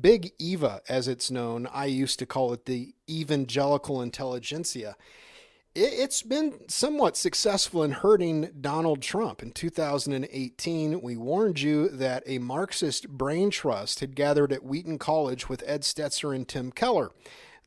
Big Eva, as it's known, I used to call it the evangelical intelligentsia. It's been somewhat successful in hurting Donald Trump. In 2018, we warned you that a Marxist brain trust had gathered at Wheaton College with Ed Stetzer and Tim Keller.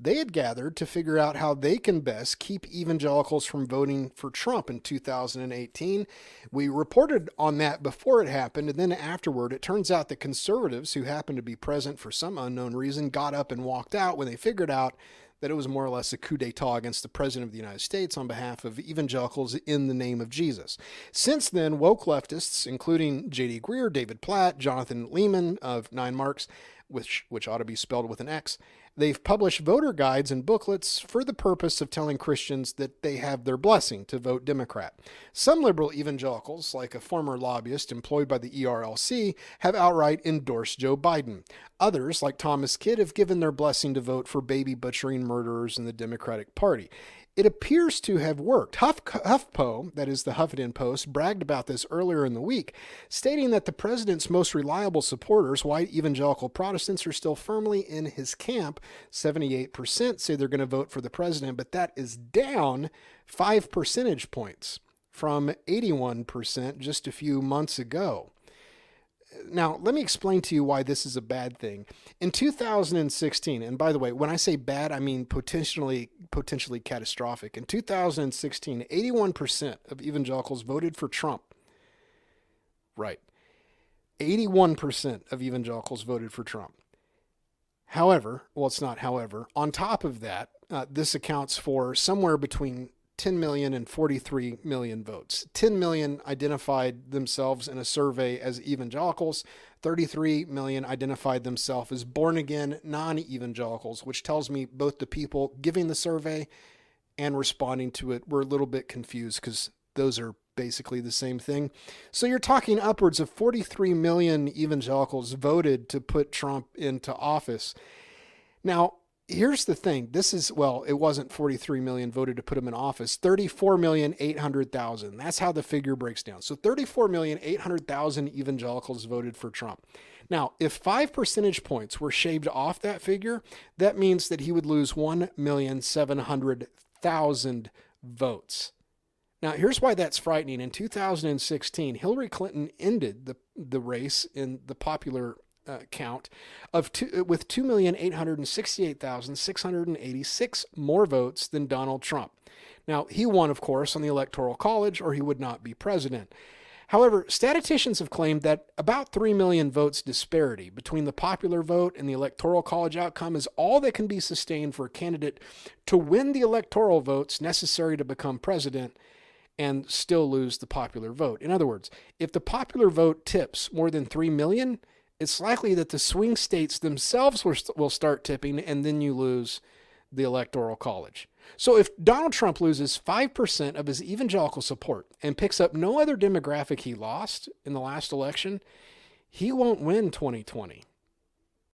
They had gathered to figure out how they can best keep evangelicals from voting for Trump in 2018. We reported on that before it happened, and then afterward, it turns out that conservatives who happened to be present for some unknown reason got up and walked out when they figured out that it was more or less a coup d'etat against the President of the United States on behalf of evangelicals in the name of Jesus. Since then, woke leftists, including J.D. Greear, David Platt, Jonathan Lehman of 9Marks, which ought to be spelled with an X, they've published voter guides and booklets for the purpose of telling Christians that they have their blessing to vote Democrat. Some liberal evangelicals, like a former lobbyist employed by the ERLC, have outright endorsed Joe Biden. Others, like Thomas Kidd, have given their blessing to vote for baby butchering murderers in the Democratic Party. It appears to have worked. HuffPo, that is the Huffington Post, bragged about this earlier in the week, stating that the president's most reliable supporters, white evangelical Protestants, are still firmly in his camp. 78% say they're going to vote for the president, but that is down 5 percentage points from 81% just a few months ago. Now, let me explain to you why this is a bad thing. In 2016, and by the way, when I say bad, I mean potentially catastrophic. In 2016, 81% of evangelicals voted for Trump. Right. 81% of evangelicals voted for Trump. However, well, it's not however, on top of that, this accounts for somewhere between 10 million and 43 million votes. 10 million identified themselves in a survey as evangelicals. 33 million identified themselves as born-again non-evangelicals, which tells me both the people giving the survey and responding to it were a little bit confused because those are basically the same thing. So you're talking upwards of 43 million evangelicals voted to put Trump into office. Now, here's the thing. It wasn't 43 million voted to put him in office. 34,800,000. That's how the figure breaks down. So 34,800,000 evangelicals voted for Trump. Now, if 5 percentage points were shaved off that figure, that means that he would lose 1,700,000 votes. Now, here's why that's frightening. In 2016, Hillary Clinton ended the race in the popular count with 2,868,686 more votes than Donald Trump. Now, he won, of course, on the Electoral College, or he would not be president. However, statisticians have claimed that about 3 million votes disparity between the popular vote and the Electoral College outcome is all that can be sustained for a candidate to win the electoral votes necessary to become president and still lose the popular vote. In other words, if the popular vote tips more than 3 million, it's likely that the swing states themselves will start tipping, and then you lose the Electoral College. So if Donald Trump loses 5% of his evangelical support and picks up no other demographic he lost in the last election, he won't win 2020.